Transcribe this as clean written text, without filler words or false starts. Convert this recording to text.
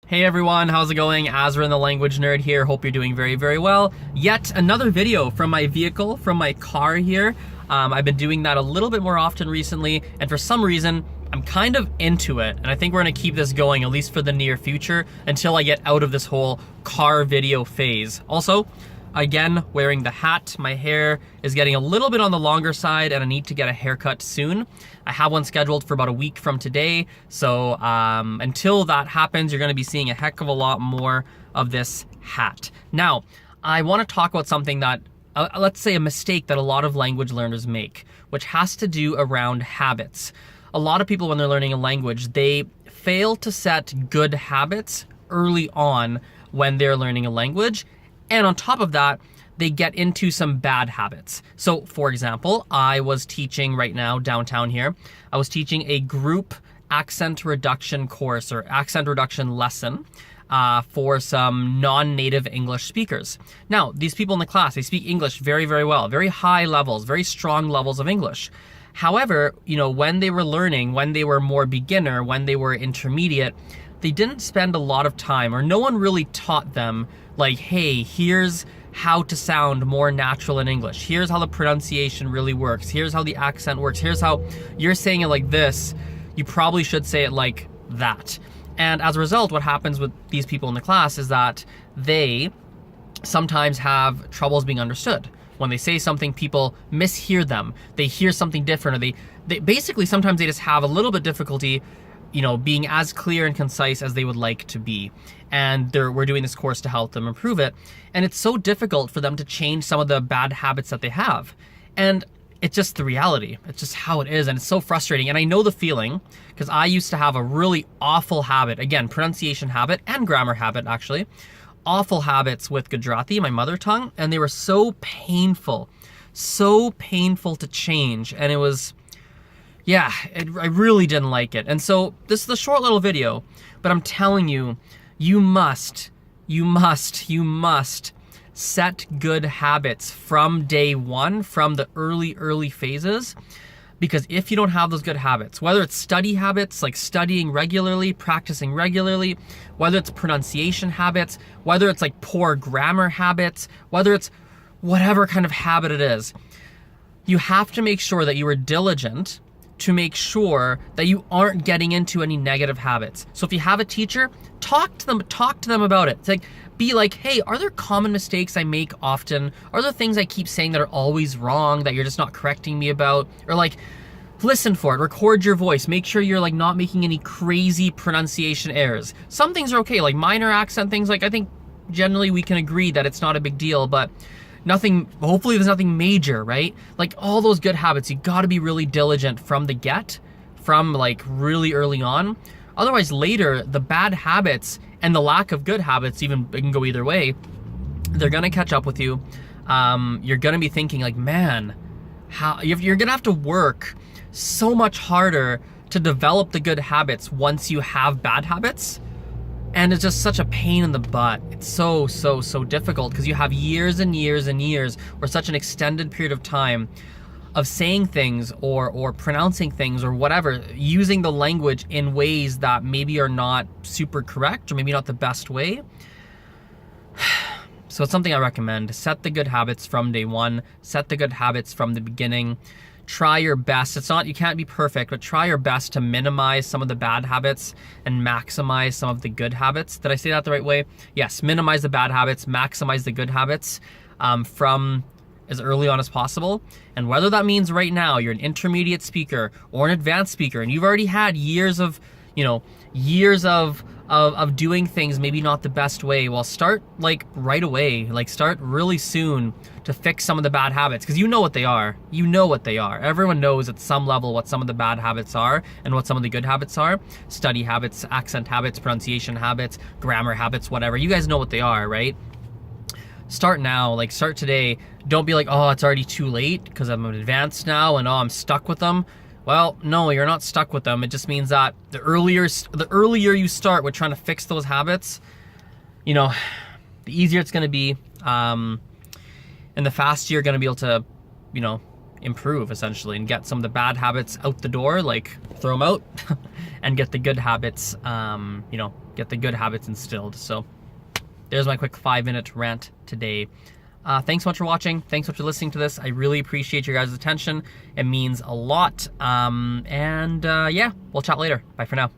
Hey everyone, how's it going? Azren the language nerd here. Hope you're doing very, very well. Yet another video from my vehicle, from my car here. I've been doing that a little bit more often recently, and for some reason, I'm kind of into it. And I think we're gonna keep this going, at least for the near future, until I get out of this whole car video phase. Also, again, wearing the hat, my hair is getting a little bit on the longer side and I need to get a haircut soon. I have one scheduled for about a week from today. So until that happens, you're gonna be seeing a heck of a lot more of this hat. Now, I wanna talk about something that, let's say a mistake that a lot of language learners make, which has to do around habits. A lot of people when they're learning a language, they fail to set good habits early on when they're learning a language. And on top of that, they get into some bad habits. So for example, I was teaching right now downtown here, I was teaching a group accent reduction course or accent reduction lesson for some non-native English speakers. Now, these people in the class, they speak English very, very well, very high levels, very strong levels of English. However, when they were learning, when they were more beginner, when they were intermediate, they didn't spend a lot of time, or no one really taught them like, hey, here's how to sound more natural in English. Here's how the pronunciation really works. Here's how the accent works. Here's how you're saying it like this. You probably should say it like that. And as a result, what happens with these people in the class is that they sometimes have troubles being understood. When they say something, people mishear them. They hear something different, or they basically sometimes they just have a little bit difficulty being as clear and concise as they would like to be. And we're doing this course to help them improve it. And it's so difficult for them to change some of the bad habits that they have. And it's just the reality. It's just how it is. And it's so frustrating. And I know the feeling because I used to have a really awful habit, again, pronunciation habit and grammar habit actually, awful habits with Gujarati, my mother tongue. And they were so painful to change. And it was, yeah, I really didn't like it. And so this is a short little video, but I'm telling you, you must set good habits from day one, from the early phases. Because if you don't have those good habits, whether it's study habits, like studying regularly, practicing regularly, whether it's pronunciation habits, whether it's like poor grammar habits, whether it's whatever kind of habit it is, you have to make sure that you are diligent to make sure that you aren't getting into any negative habits. So if you have a teacher, talk to them about it. It's like, be like, hey, are there common mistakes I make often? Are there things I keep saying that are always wrong that you're just not correcting me about? Or like, listen for it, record your voice, make sure you're like not making any crazy pronunciation errors. Some things are okay, like minor accent things, like I think generally we can agree that it's not a big deal, but hopefully there's nothing major, right? Like all those good habits, you gotta be really diligent from like really early on. Otherwise later, the bad habits and the lack of good habits, it can go either way, they're gonna catch up with you. You're gonna be thinking like, man, you're gonna have to work so much harder to develop the good habits once you have bad habits. And it's just such a pain in the butt. It's so difficult because you have years and years and years or such an extended period of time of saying things or pronouncing things or whatever, using the language in ways that maybe are not super correct or maybe not the best way. So it's something I recommend. Set the good habits from day one. Set the good habits from the beginning. Try your best. You can't be perfect, but try your best to minimize some of the bad habits and maximize some of the good habits. Did I say that the right way? Yes, minimize the bad habits, maximize the good habits from as early on as possible. And whether that means right now you're an intermediate speaker or an advanced speaker and you've already had years of doing things maybe not the best way, well, start like right away, like start really soon to fix some of the bad habits, because you know what they are. Everyone knows at some level what some of the bad habits are and what some of the good habits are. Study habits, accent habits, pronunciation habits, grammar habits, whatever. You guys know what they are, right? Start now, like start today. Don't be like, oh, it's already too late because I'm advanced now and oh, I'm stuck with them. Well, no, you're not stuck with them. It just means that the earlier you start with trying to fix those habits, the easier it's going to be, and the faster you're going to be able to, improve essentially and get some of the bad habits out the door, like throw them out and get the good habits, you know, get the good habits instilled. So there's my quick 5-minute rant today. Thanks so much for watching. Thanks so much for listening to this. I really appreciate your guys' attention. It means a lot. Yeah, we'll chat later. Bye for now.